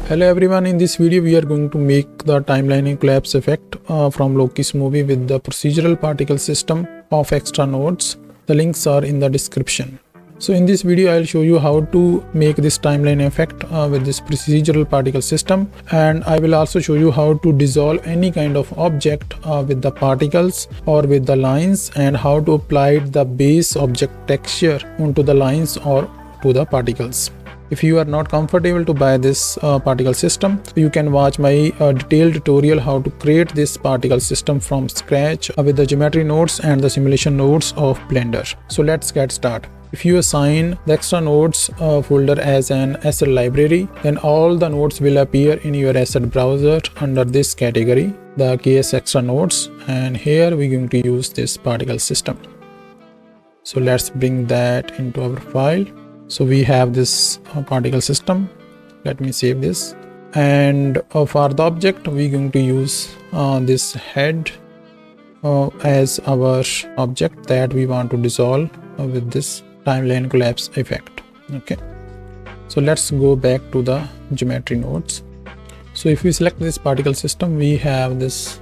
Hello everyone, in this video we are going to make the timeline collapse effect from Loki's movie with the procedural particle system of extra nodes. The links are in the description. So in this video I'll show you how to make this timeline effect with this procedural particle system, and I will also show you how to dissolve any kind of object with the particles or with the lines, and how to apply the base object texture onto the lines or to the particles. If you are not comfortable to buy this particle system, you can watch my detailed tutorial how to create this particle system from scratch with the geometry nodes and the simulation nodes of Blender. So let's get started. If you assign the extra nodes folder as an asset library, then all the nodes will appear in your asset browser under this category, the KS extra nodes, and here we're going to use this particle system. So let's bring that into our file. So we have this particle system. Let me save this. And for the object, we're going to use this head as our object that we want to dissolve with this timeline collapse effect. Okay. So let's go back to the geometry nodes. So if we select this particle system, we have this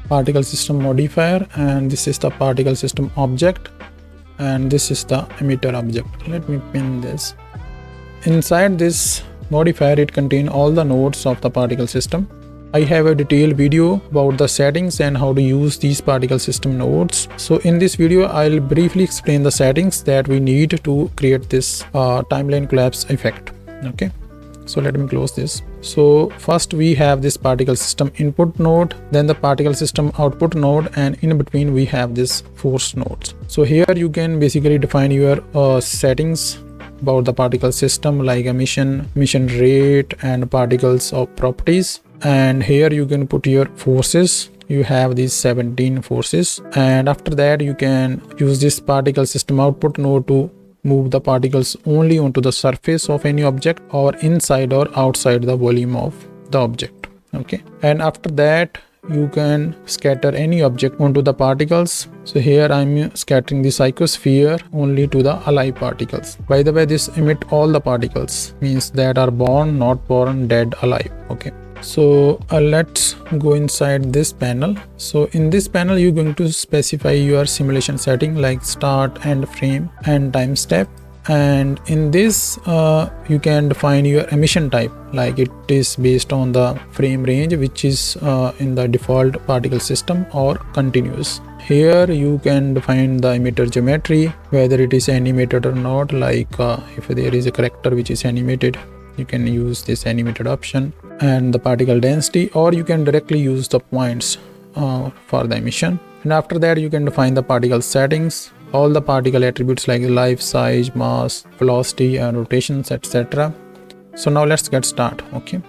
particle system modifier, and this is the particle system object, and this is the emitter object. Let me pin this. Inside this modifier, it contains all the nodes of the particle system. I have a detailed video about the settings and how to use these particle system nodes. So in this video, I'll briefly explain the settings that we need to create this timeline collapse effect. Okay. So let me close this. So first we have this particle system input node, then the particle system output node, and in between we have this force nodes. So here you can basically define your settings about the particle system, like emission rate, and particles of properties. And here you can put your forces. You have these 17 forces, and after that you can use this particle system output node to move the particles only onto the surface of any object, or inside or outside the volume of the object. Okay. And after that you can scatter any object onto the particles. So here I'm scattering the icosphere only to the alive particles. By the way, this emit all the particles, means that are born, not born, dead, alive. Okay. So let's go inside this panel. So in this panel you're going to specify your simulation setting like start, end frame, and time step. And in this you can define your emission type, like it is based on the frame range which is in the default particle system, or continuous. Here you can define the emitter geometry, whether it is animated or not, like if there is a character which is animated, you can use this animated option, and the particle density, or you can directly use the points for the emission. And after that you can define the particle settings, all the particle attributes like life, size, mass, velocity, and rotations, etc. So now let's get started. Okay.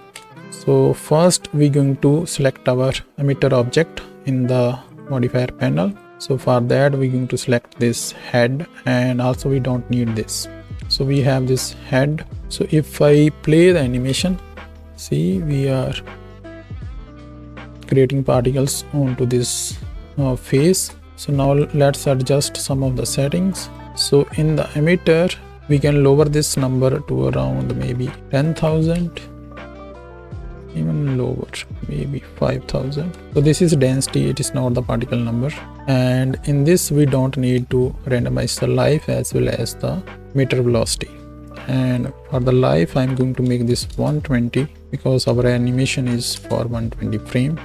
So first we're going to select our emitter object in the modifier panel. So for that we're going to select this head, and also we don't need this. So we have this head. So if I play the animation, see, we are creating particles onto this face. So now let's adjust some of the settings. So in the emitter we can lower this number to around maybe 10,000, even lower, maybe 5,000. So this is density, it is not the particle number. And in this we don't need to randomize the life as well as the emitter velocity. And for the life I'm going to make this 120 because our animation is for 120 frame.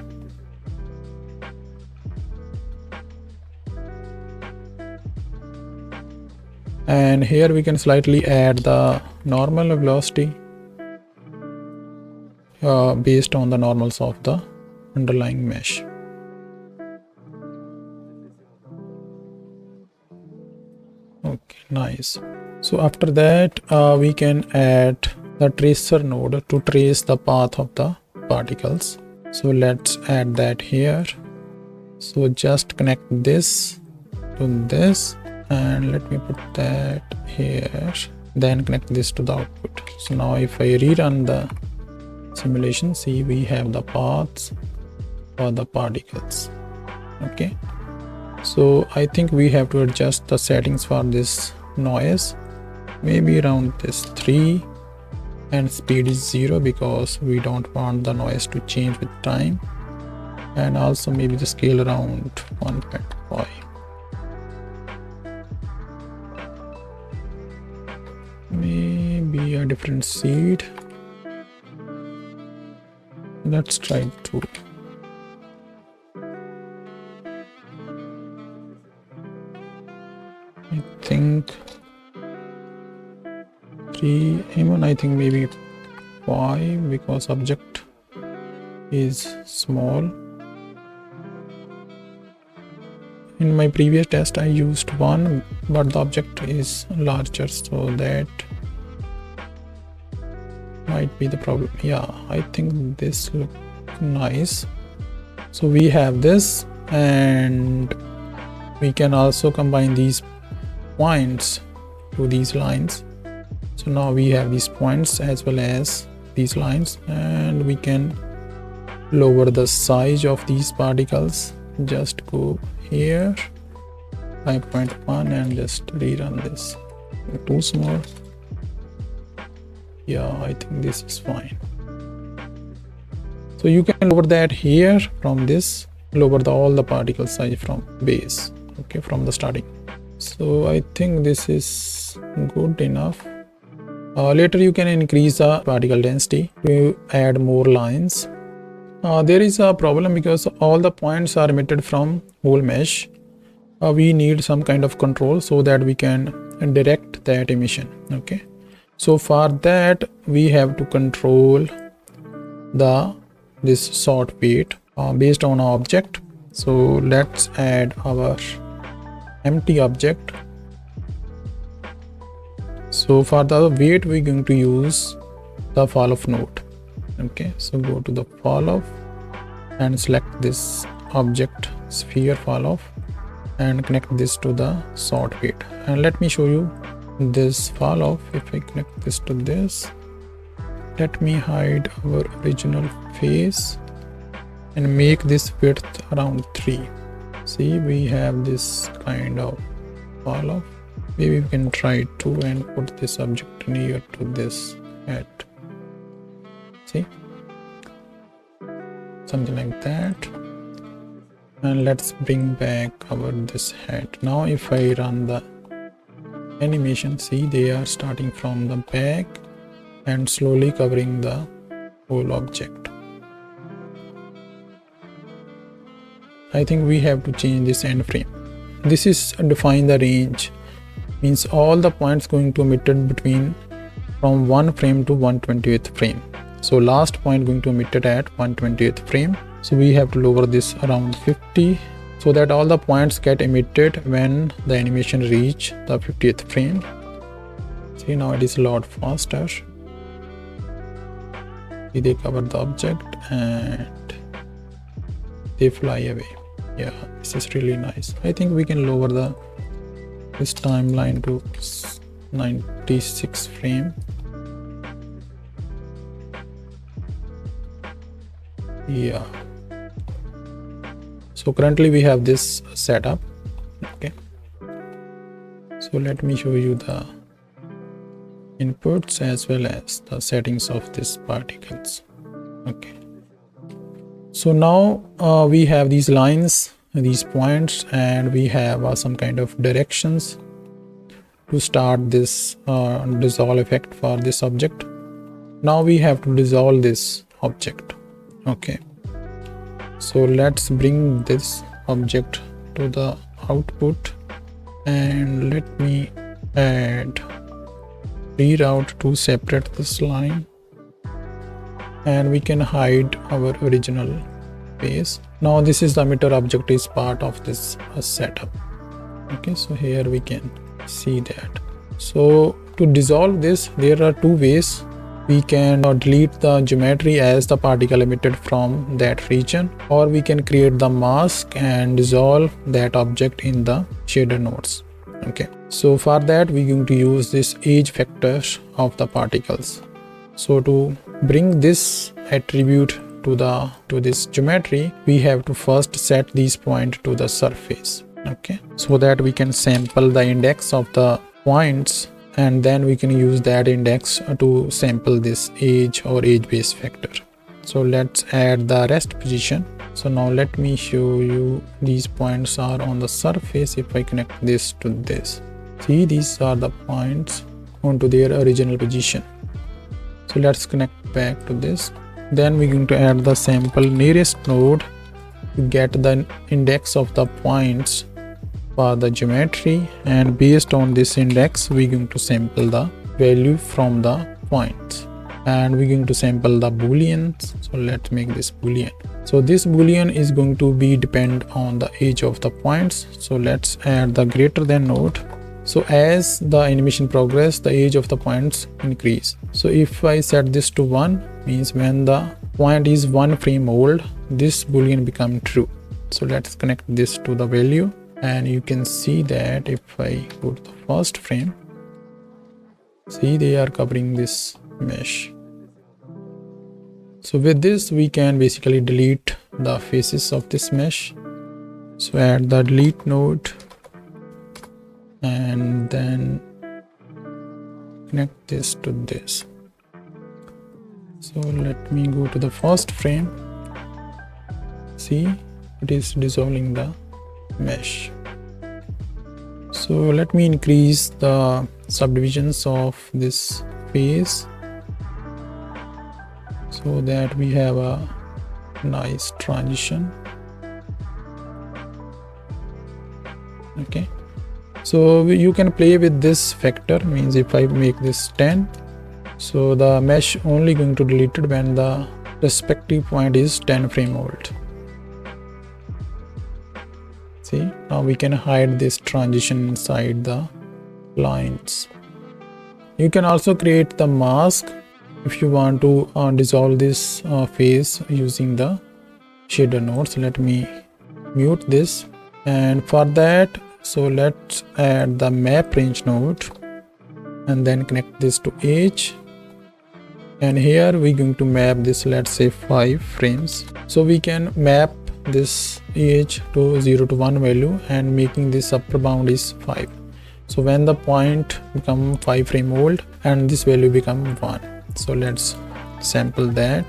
And here we can slightly add the normal velocity based on the normals of the underlying mesh. Okay, nice. So after that we can add the tracer node to trace the path of the particles. So let's add that here. So just connect this to this, and let me put that here, then connect this to the output. So now if I rerun the simulation, see, we have the paths for the particles. Okay. So I think we have to adjust the settings for this noise, maybe around this 3, and speed is 0 because we don't want the noise to change with time, and also maybe the scale around 1.5. Maybe a different seed. Let's try 2. I think 3, even I think maybe 5 because object is small. In my previous test I used 1, but the object is larger, so that might be the problem. Yeah, I think this looks nice. So we have this, and we can also combine these points to these lines. So now we have these points as well as these lines, and we can lower the size of these particles. Just go here 5.1 and just rerun this. Too small. Yeah, I think this is fine. So you can lower that here from this, lower all the particle size from base, okay, from the starting. So I think this is good enough. Later you can increase the particle density to add more lines. There is a problem because all the points are emitted from whole mesh. We need some kind of control so that we can direct that emission. Okay, so for that we have to control this sort weight based on our object. So let's add our empty object. So for the weight we're going to use the fall off node. Okay, so go to the fall off and select this object sphere fall off and connect this to the sort weight. And let me show you this fall off. If I connect this to this, let me hide our original face and make this width around 3. See, we have this kind of fall off. Maybe we can try 2 and put this object near to this head. See, something like that. And let's bring back our this head. Now if I run the animation, see, they are starting from the back and slowly covering the whole object. I think we have to change this end frame. This is define the range, means all the points going to emitted between from 1 frame to 1/28th frame. So last point going to emitted at 1/28th frame. So we have to lower this around 50 so that all the points get emitted when the animation reach the 50th frame. See, now it is a lot faster. See, they cover the object and they fly away. Yeah, this is really nice. I think we can lower this timeline to 96 frame. Yeah, so currently we have this setup. Okay, so let me show you the inputs as well as the settings of these particles. Okay, so now we have these lines, these points, and we have some kind of directions to start this dissolve effect for this object. Now we have to dissolve this object. Okay, so let's bring this object to the output and let me add reroute to separate this line, and we can hide our original face. Now this is the emitter object is part of this setup. Okay, so here we can see that. So to dissolve this, there are 2 ways. We can delete the geometry as the particle emitted from that region, or we can create the mask and dissolve that object in the shader nodes. Okay, so for that we're going to use this age factors of the particles. So to bring this attribute to this geometry, we have to first set these points to the surface. Okay, so that we can sample the index of the points and then we can use that index to sample this age or age base factor. So let's add the rest position. So now let me show you, these points are on the surface. If I connect this to this, see, these are the points onto their original position. So let's connect back to this. Then we're going to add the sample nearest node to get the index of the points for the geometry, and based on this index we're going to sample the value from the points, and we're going to sample the booleans. So let's make this boolean. So this boolean is going to be depend on the age of the points. So let's add the greater than node. So as the animation progress, the age of the points increase. So if I set this to 1, means when the point is 1 frame old, this boolean become true. So let's connect this to the value, and you can see that if I go to the first frame, see, they are covering this mesh. So with this we can basically delete the faces of this mesh. So add the delete node and then connect this to this. So let me go to the first frame. See, it is dissolving the mesh. So let me increase the subdivisions of this face so that we have a nice transition. Okay, so you can play with this factor, means if I make this 10, so the mesh only going to delete it when the respective point is 10 frame old. See, now we can hide this transition inside the lines. You can also create the mask if you want to dissolve this face using the shader nodes. Let me mute this, and for that, so let's add the map range node and then connect this to age, and here we're going to map this, let's say 5 frames. So we can map this age to 0 to 1 value, and making this upper bound is 5. So when the point become 5 frame old and this value become 1, so let's sample that,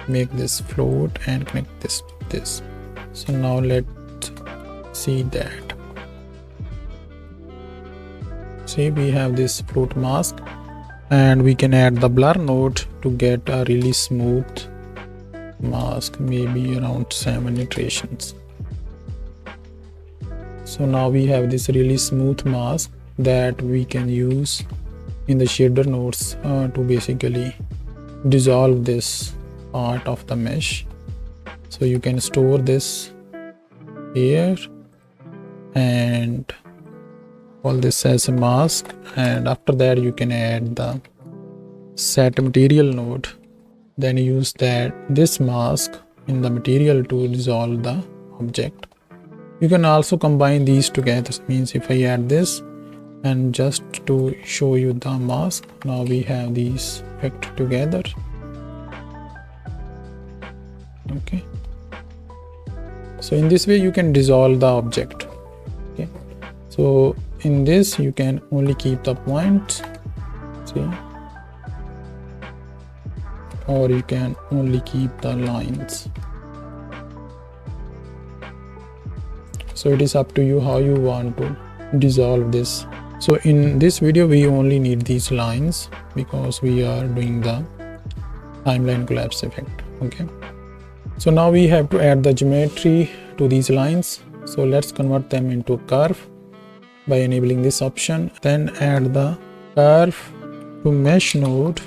make this float and connect this to this. So now let's see that. See, we have this float mask, and we can add the blur node to get a really smooth mask, maybe around 7 iterations. So now we have this really smooth mask that we can use in the shader nodes to basically dissolve this part of the mesh. So you can store this here and call this as a mask, and after that you can add the set material node, then use this mask in the material to dissolve the object. You can also combine these together, means if I add this, and just to show you the mask, now we have these effect together. Okay, so in this way you can dissolve the object. Okay, so in this you can only keep the points, see, or you can only keep the lines. So it is up to you how you want to dissolve this. So in this video we only need these lines because we are doing the timeline collapse effect. Okay, so now we have to add the geometry to these lines. So let's convert them into a curve by enabling this option, then add the curve to mesh node,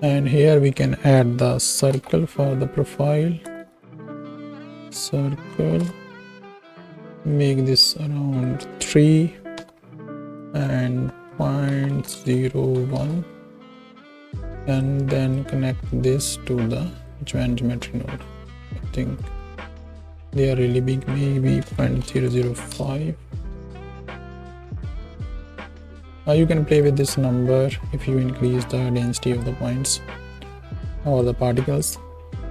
and here we can add the circle for the profile. Circle, make this around 3 and 0.01, and then connect this to the joint geometry node. I think they are really big, maybe 0.005. You can play with this number if you increase the density of the points or the particles.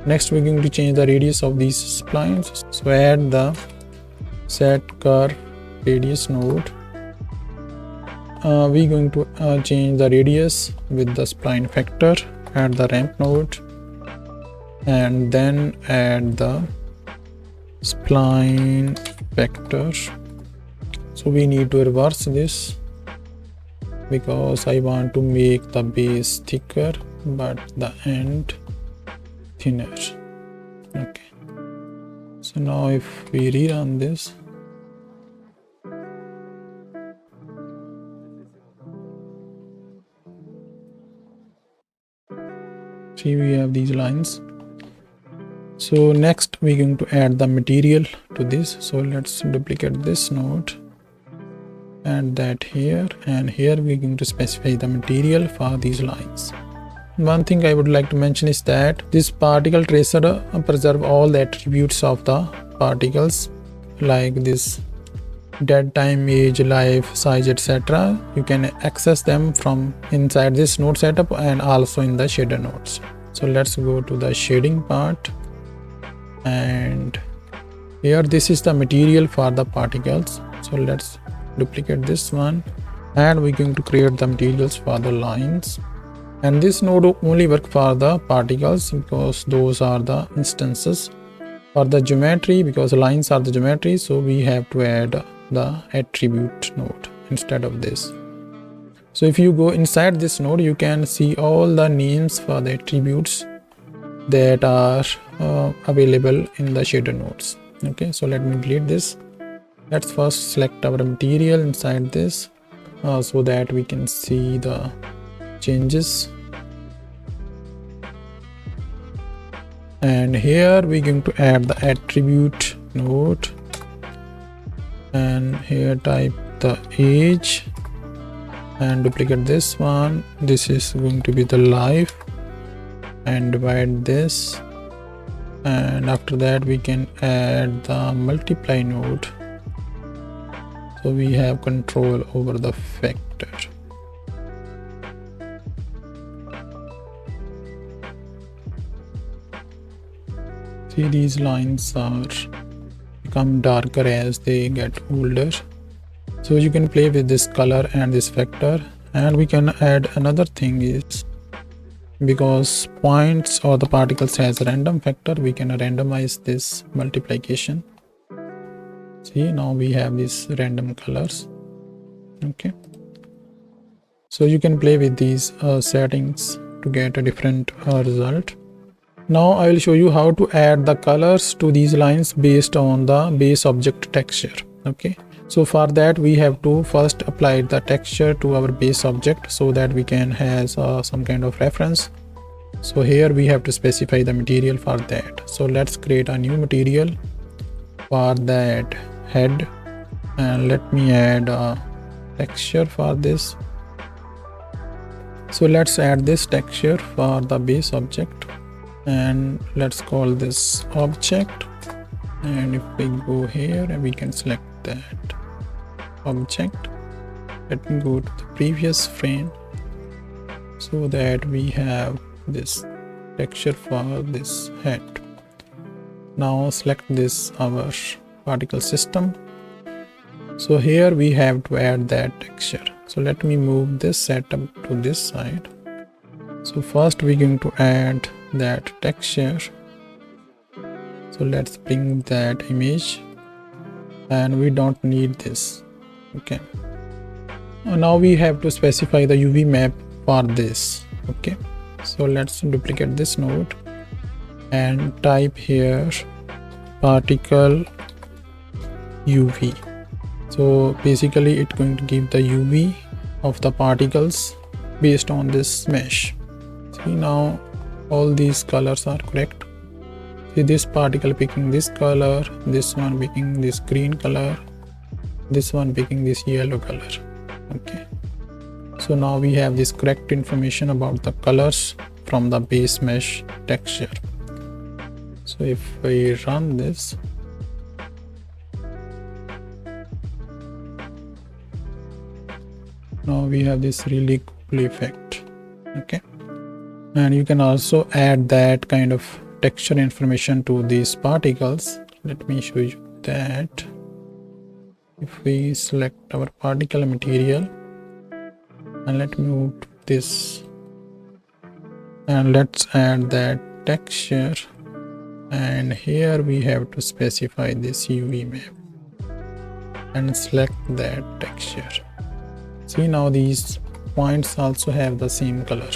Next we're going to change the radius of these splines. So add the set curve radius node, we're going to change the radius with the spline factor, add the ramp node, and then add the spline factor. So we need to reverse this because I want to make the base thicker but the end thinner. Okay, so now if we rerun this, see we have these lines. So next we're going to add the material to this. So let's duplicate this node, add that here, and here we're going to specify the material for these lines. One thing I would like to mention is that this particle tracer preserve all the attributes of the particles like this dead time, age, life, size, etc. You can access them from inside this node setup and also in the shader nodes. So let's go to the shading part, and here this is the material for the particles. So let's duplicate this one, and we're going to create the materials for the lines. And this node only work for the particles because those are the instances. For the geometry, because lines are the geometry, so we have to add the attribute node instead of this. So if you go inside this node, you can see all the names for the attributes that are available in the shader nodes. Okay, so let me delete this. Let's first select our material inside this so that we can see the changes. And here we're going to add the attribute node, and here type the age and duplicate this one. This is going to be the life, and divide this, and after that we can add the multiply node, so we have control over the factor. See, these lines are become darker as they get older. So you can play with this color and this factor. And we can add another thing is, because points or the particles has a random factor, we can randomize this multiplication. See, now we have these random colors. Okay, so you can play with these settings to get a different result. Now I will show you how to add the colors to these lines based on the base object texture. Okay, so for that we have to first apply the texture to our base object so that we can have some kind of reference. So here we have to specify the material for that. So let's create a new material for that head, and let me add a texture for this. So let's add this texture for the base object, and let's call this object. And if we go here, we can select that object. Let me go to the previous frame so that we have this texture for this head. Now select this our particle system. So here we have to add that texture. So let me move this setup to this side. So first we're going to add that texture. So let's bring that image, and we don't need this. Okay, now we have to specify the UV map for this. Okay, so let's duplicate this node and type here particle UV. So basically it's going to give the UV of the particles based on this mesh. See, now all these colors are correct. See, this particle picking this color, this one picking this green color, this one picking this yellow color. Okay, so now we have this correct information about the colors from the base mesh texture. So if we run this, now we have this really cool effect. Okay, and you can also add that kind of texture information to these particles. Let me show you that. If we select our particle material and let me move to this, and let's add that texture, and here we have to specify this UV map and select that texture. See, now these points also have the same color.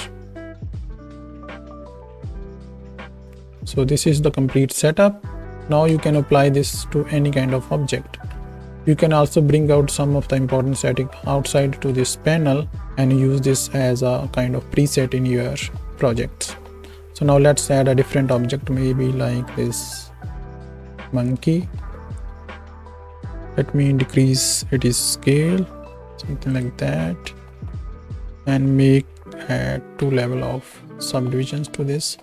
So this is the complete setup. Now you can apply this to any kind of object. You can also bring out some of the important settings outside to this panel and use this as a kind of preset in your projects. So now let's add a different object, maybe like this monkey. Let me decrease its scale, something like that, and add 2 level of subdivisions to this,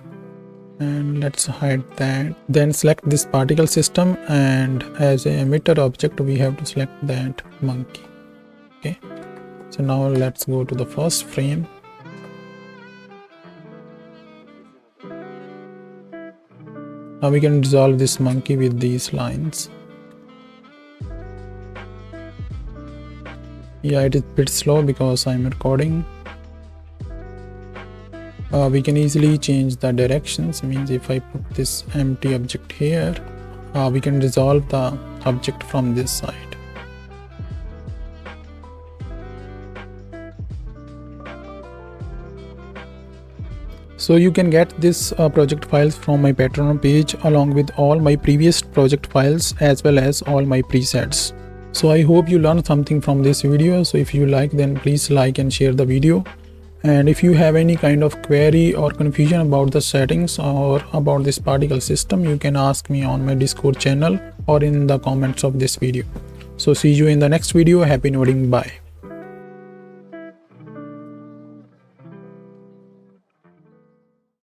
and let's hide that. Then select this particle system, and as an emitter object we have to select that monkey. Okay, so now let's go to the first frame. Now we can resolve this monkey with these lines. Yeah, it is a bit slow because I'm recording. We can easily change the directions. Means if I put this empty object here, we can resolve the object from this side. So you can get this project files from my Patreon page along with all my previous project files as well as all my presets. So I hope you learned something from this video. So if you like, then please like and share the video. And if you have any kind of query or confusion about the settings or about this particle system, you can ask me on my Discord channel or in the comments of this video. So see you in the next video. Happy noding. Bye.